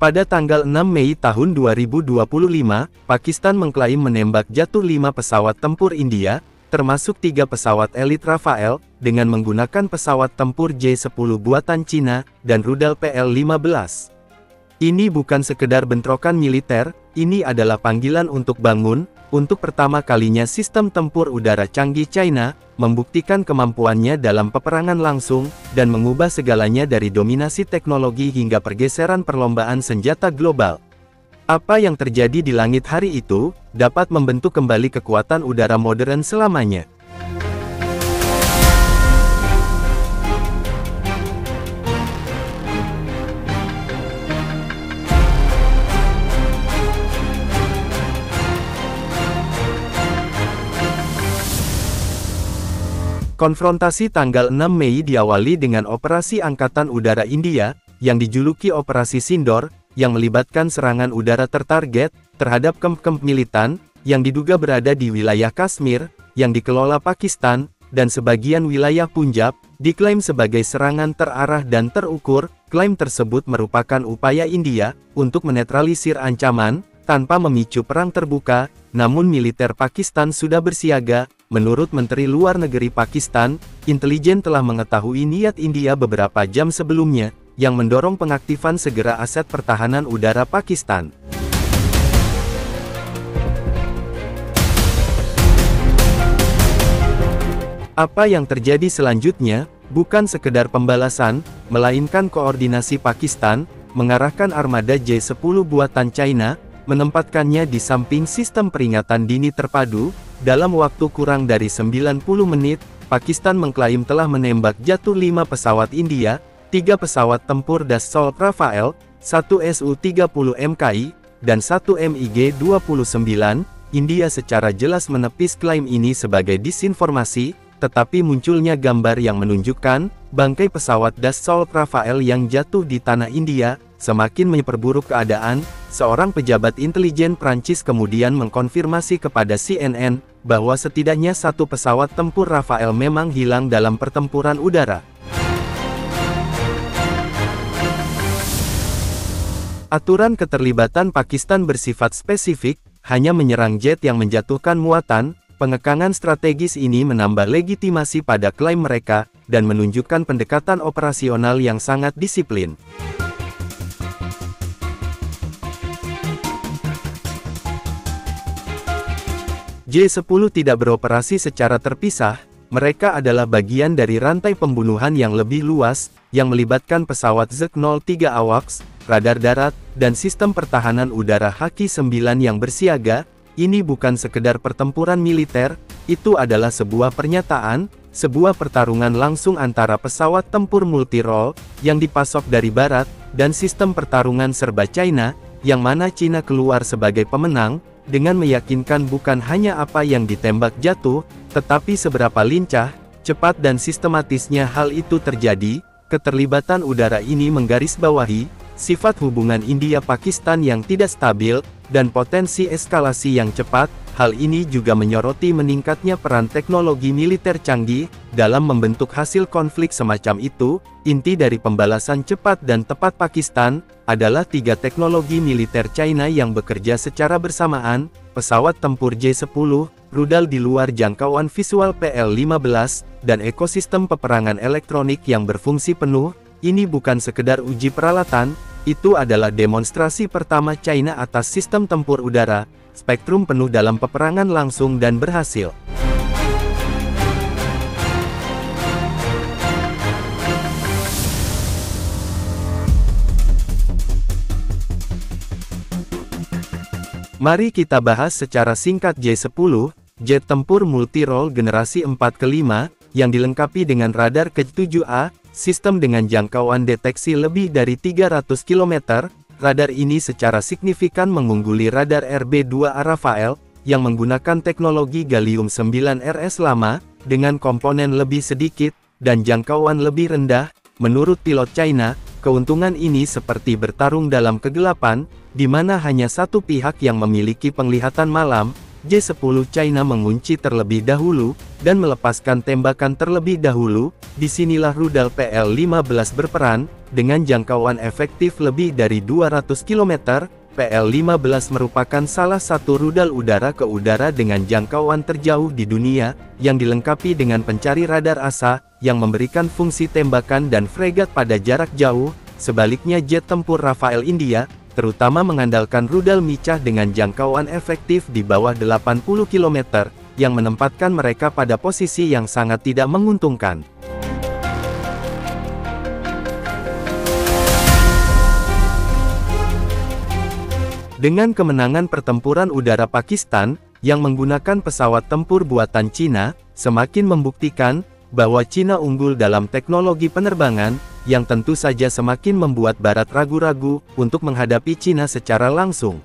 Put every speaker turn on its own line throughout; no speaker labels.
Pada tanggal 6 Mei tahun 2025, Pakistan mengklaim menembak jatuh 5 pesawat tempur India, termasuk 3 pesawat elit Rafael, dengan menggunakan pesawat tempur J-10 buatan Cina, dan rudal PL-15. Ini bukan sekedar bentrokan militer, ini adalah panggilan untuk bangun. Untuk pertama kalinya sistem tempur udara canggih China, membuktikan kemampuannya dalam peperangan langsung, dan mengubah segalanya dari dominasi teknologi hingga pergeseran perlombaan senjata global. Apa yang terjadi di langit hari itu, dapat membentuk kembali kekuatan udara modern selamanya. Konfrontasi tanggal 6 Mei diawali dengan operasi Angkatan Udara India, yang dijuluki Operasi Sindor, yang melibatkan serangan udara tertarget, terhadap kamp-kamp militan, yang diduga berada di wilayah Kashmir, yang dikelola Pakistan, dan sebagian wilayah Punjab, diklaim sebagai serangan terarah dan terukur. Klaim tersebut merupakan upaya India, untuk menetralisir ancaman, tanpa memicu perang terbuka, namun militer Pakistan sudah bersiaga. Menurut Menteri Luar Negeri Pakistan, intelijen telah mengetahui niat India beberapa jam sebelumnya, yang mendorong pengaktifan segera aset pertahanan udara Pakistan. Apa yang terjadi selanjutnya, bukan sekedar pembalasan, melainkan koordinasi Pakistan, mengarahkan armada J-10 buatan China, menempatkannya di samping sistem peringatan dini terpadu. Dalam waktu kurang dari 90 menit, Pakistan mengklaim telah menembak jatuh 5 pesawat India, 3 pesawat tempur Dassault Rafael, 1 Su-30 MKI, dan 1 MiG-29. India secara jelas menepis klaim ini sebagai disinformasi, tetapi munculnya gambar yang menunjukkan bangkai pesawat Dassault Rafael yang jatuh di tanah India, semakin memperburuk keadaan. Seorang pejabat intelijen Prancis kemudian mengkonfirmasi kepada CNN, bahwa setidaknya 1 pesawat tempur Rafael memang hilang dalam pertempuran udara. Aturan keterlibatan Pakistan bersifat spesifik, hanya menyerang jet yang menjatuhkan muatan. Pengekangan strategis ini menambah legitimasi pada klaim mereka, dan menunjukkan pendekatan operasional yang sangat disiplin. J-10 tidak beroperasi secara terpisah, mereka adalah bagian dari rantai pembunuhan yang lebih luas, yang melibatkan pesawat Z-03 AWACS, radar darat, dan sistem pertahanan udara Haki-9 yang bersiaga. Ini bukan sekedar pertempuran militer, itu adalah sebuah pernyataan, sebuah pertarungan langsung antara pesawat tempur multi-role, yang dipasok dari barat, dan sistem pertarungan serba China, yang mana China keluar sebagai pemenang, dengan meyakinkan bukan hanya apa yang ditembak jatuh, tetapi seberapa lincah, cepat dan sistematisnya hal itu terjadi. Keterlibatan udara ini menggarisbawahi sifat hubungan India-Pakistan yang tidak stabil, dan potensi eskalasi yang cepat. Hal ini juga menyoroti meningkatnya peran teknologi militer canggih, dalam membentuk hasil konflik semacam itu. Inti dari pembalasan cepat dan tepat Pakistan, adalah 3 teknologi militer China yang bekerja secara bersamaan, pesawat tempur J-10, rudal di luar jangkauan visual PL-15, dan ekosistem peperangan elektronik yang berfungsi penuh. Ini bukan sekedar uji peralatan, itu adalah demonstrasi pertama China atas sistem tempur udara, spektrum penuh dalam peperangan langsung dan berhasil. Mari kita bahas secara singkat J-10, jet tempur multi-role generasi 4 ke 5, yang dilengkapi dengan radar K-7A, sistem dengan jangkauan deteksi lebih dari 300 km. Radar ini secara signifikan mengungguli radar RB-2A Rafael, yang menggunakan teknologi Gallium-9 RS lama, dengan komponen lebih sedikit, dan jangkauan lebih rendah. Menurut pilot China, keuntungan ini seperti bertarung dalam kegelapan, di mana hanya satu pihak yang memiliki penglihatan malam. J-10 China mengunci terlebih dahulu, dan melepaskan tembakan terlebih dahulu. Disinilah rudal PL-15 berperan, dengan jangkauan efektif lebih dari 200 km. PL-15 merupakan salah satu rudal udara ke udara dengan jangkauan terjauh di dunia, yang dilengkapi dengan pencari radar ASA, yang memberikan fungsi tembakan dan fregat pada jarak jauh. Sebaliknya jet tempur Rafael India, terutama mengandalkan rudal micah dengan jangkauan efektif di bawah 80 km, yang menempatkan mereka pada posisi yang sangat tidak menguntungkan. Dengan kemenangan pertempuran udara Pakistan, yang menggunakan pesawat tempur buatan Cina, semakin membuktikan bahwa Cina unggul dalam teknologi penerbangan, yang tentu saja semakin membuat Barat ragu-ragu untuk menghadapi Cina secara langsung.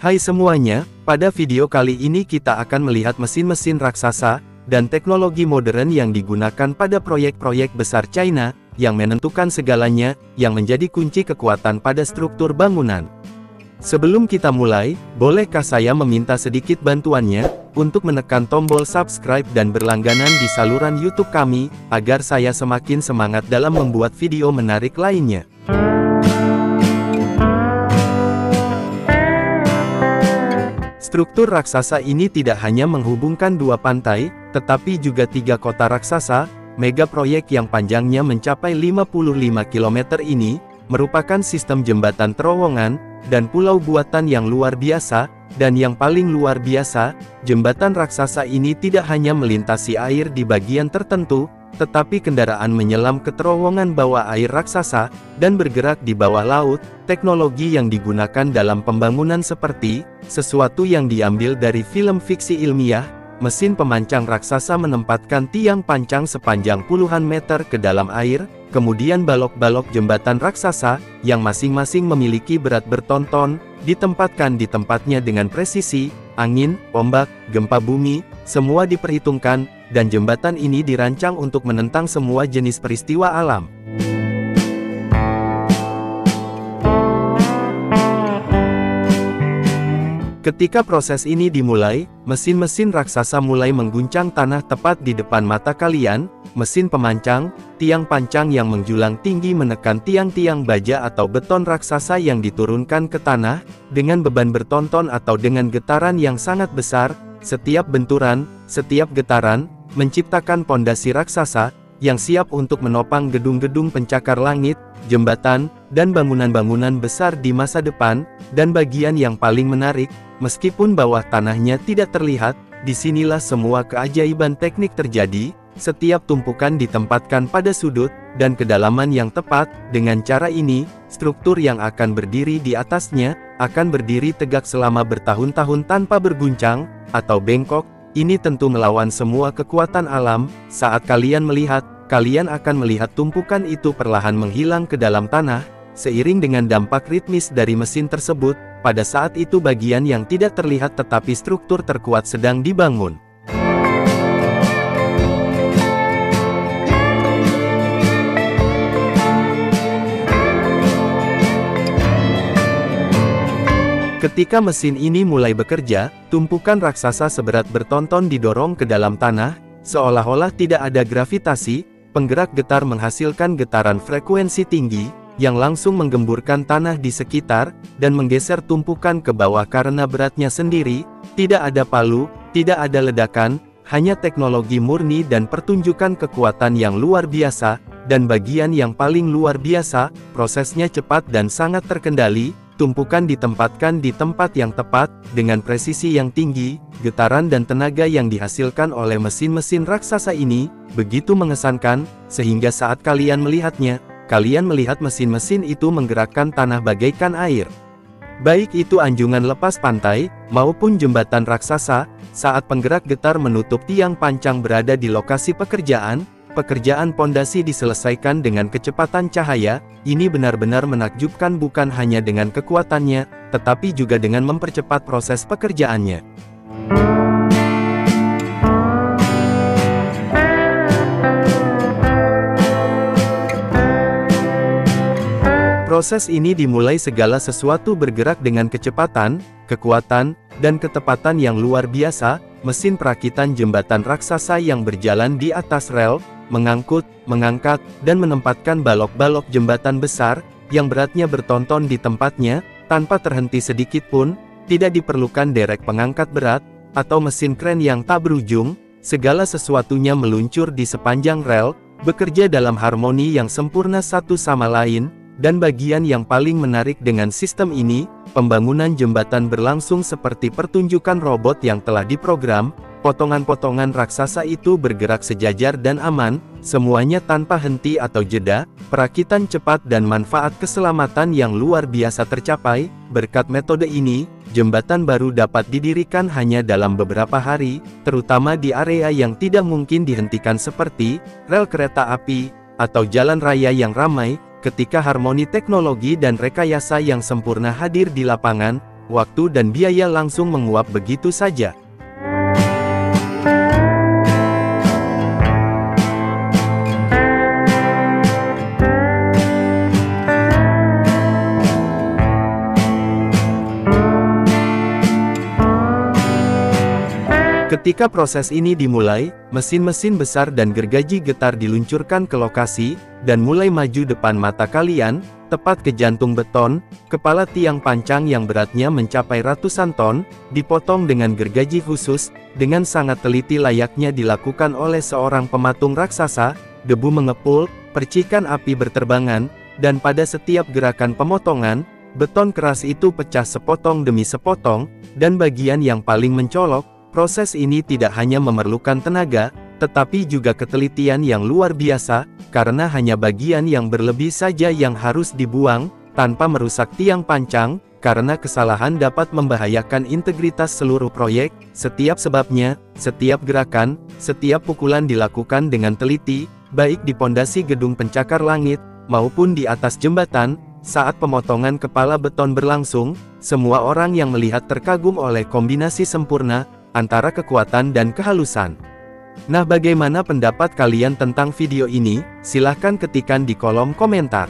Hai semuanya, pada video kali ini kita akan melihat mesin-mesin raksasa, dan teknologi modern yang digunakan pada proyek-proyek besar China, yang menentukan segalanya, yang menjadi kunci kekuatan pada struktur bangunan. Sebelum kita mulai, bolehkah saya meminta sedikit bantuannya, untuk menekan tombol subscribe dan berlangganan di saluran YouTube kami, agar saya semakin semangat dalam membuat video menarik lainnya. Struktur raksasa ini tidak hanya menghubungkan dua pantai, tetapi juga tiga kota raksasa. Mega proyek yang panjangnya mencapai 55 km ini, merupakan sistem jembatan terowongan, dan pulau buatan yang luar biasa, dan yang paling luar biasa, jembatan raksasa ini tidak hanya melintasi air di bagian tertentu, tetapi kendaraan menyelam ke terowongan bawah air raksasa, dan bergerak di bawah laut. Teknologi yang digunakan dalam pembangunan seperti sesuatu yang diambil dari film fiksi ilmiah. Mesin pemancang raksasa menempatkan tiang pancang sepanjang puluhan meter ke dalam air, kemudian balok-balok jembatan raksasa, yang masing-masing memiliki berat bertonton, ditempatkan di tempatnya dengan presisi. Angin, ombak, gempa bumi, semua diperhitungkan, dan jembatan ini dirancang untuk menentang semua jenis peristiwa alam. Ketika proses ini dimulai, mesin-mesin raksasa mulai mengguncang tanah tepat di depan mata kalian. Mesin pemancang, tiang pancang yang menjulang tinggi menekan tiang-tiang baja atau beton raksasa yang diturunkan ke tanah, dengan beban bertonton atau dengan getaran yang sangat besar. Setiap benturan, setiap getaran, menciptakan pondasi raksasa, yang siap untuk menopang gedung-gedung pencakar langit, jembatan, dan bangunan-bangunan besar di masa depan. Dan bagian yang paling menarik, meskipun bawah tanahnya tidak terlihat, disinilah semua keajaiban teknik terjadi. Setiap tumpukan ditempatkan pada sudut, dan kedalaman yang tepat. Dengan cara ini, struktur yang akan berdiri di atasnya, akan berdiri tegak selama bertahun-tahun tanpa berguncang, atau bengkok. Ini tentu melawan semua kekuatan alam. Saat kalian melihat, kalian akan melihat tumpukan itu perlahan menghilang ke dalam tanah, seiring dengan dampak ritmis dari mesin tersebut. Pada saat itu bagian yang tidak terlihat tetapi struktur terkuat sedang dibangun. Ketika mesin ini mulai bekerja, tumpukan raksasa seberat bertonton didorong ke dalam tanah, seolah-olah tidak ada gravitasi. Penggerak getar menghasilkan getaran frekuensi tinggi, yang langsung menggemburkan tanah di sekitar, dan menggeser tumpukan ke bawah karena beratnya sendiri. Tidak ada palu, tidak ada ledakan, hanya teknologi murni dan pertunjukan kekuatan yang luar biasa. Dan bagian yang paling luar biasa, prosesnya cepat dan sangat terkendali. tumpukan ditempatkan di tempat yang tepat, dengan presisi yang tinggi. Getaran dan tenaga yang dihasilkan oleh mesin-mesin raksasa ini begitu mengesankan, sehingga saat kalian melihatnya, kalian melihat mesin-mesin itu menggerakkan tanah bagaikan air. Baik itu anjungan lepas pantai, maupun jembatan raksasa, saat penggerak getar menutup tiang pancang berada di lokasi pekerjaan pondasi diselesaikan dengan kecepatan cahaya. Ini benar-benar menakjubkan bukan hanya dengan kekuatannya, tetapi juga dengan mempercepat proses pekerjaannya. Proses ini dimulai segala sesuatu bergerak dengan kecepatan, kekuatan, dan ketepatan yang luar biasa. Mesin perakitan jembatan raksasa yang berjalan di atas rel, mengangkut, mengangkat, dan menempatkan balok-balok jembatan besar, yang beratnya bertonton di tempatnya, tanpa terhenti sedikit pun. Tidak diperlukan derek pengangkat berat, atau mesin kren yang tak berujung. Segala sesuatunya meluncur di sepanjang rel, bekerja dalam harmoni yang sempurna satu sama lain. Dan bagian yang paling menarik dengan sistem ini, pembangunan jembatan berlangsung seperti pertunjukan robot yang telah diprogram. Potongan-potongan raksasa itu bergerak sejajar dan aman, semuanya tanpa henti atau jeda. Perakitan cepat dan manfaat keselamatan yang luar biasa tercapai. Berkat metode ini, jembatan baru dapat didirikan hanya dalam beberapa hari, terutama di area yang tidak mungkin dihentikan seperti rel kereta api atau jalan raya yang ramai. Ketika harmoni teknologi dan rekayasa yang sempurna hadir di lapangan, waktu dan biaya langsung menguap begitu saja. Ketika proses ini dimulai, mesin-mesin besar dan gergaji getar diluncurkan ke lokasi, dan mulai maju depan mata kalian, tepat ke jantung beton. Kepala tiang pancang yang beratnya mencapai ratusan ton, dipotong dengan gergaji khusus, dengan sangat teliti layaknya dilakukan oleh seorang pematung raksasa. Debu mengepul, percikan api berterbangan, dan pada setiap gerakan pemotongan, beton keras itu pecah sepotong demi sepotong, dan bagian yang paling mencolok, proses ini tidak hanya memerlukan tenaga, tetapi juga ketelitian yang luar biasa, karena hanya bagian yang berlebih saja yang harus dibuang, tanpa merusak tiang pancang, karena kesalahan dapat membahayakan integritas seluruh proyek. Setiap sebabnya, setiap gerakan, setiap pukulan dilakukan dengan teliti, baik di pondasi gedung pencakar langit, maupun di atas jembatan. Saat pemotongan kepala beton berlangsung, semua orang yang melihat terkagum oleh kombinasi sempurna antara kekuatan dan kehalusan. Nah, bagaimana pendapat kalian tentang video ini? Silahkan ketikkan di kolom komentar.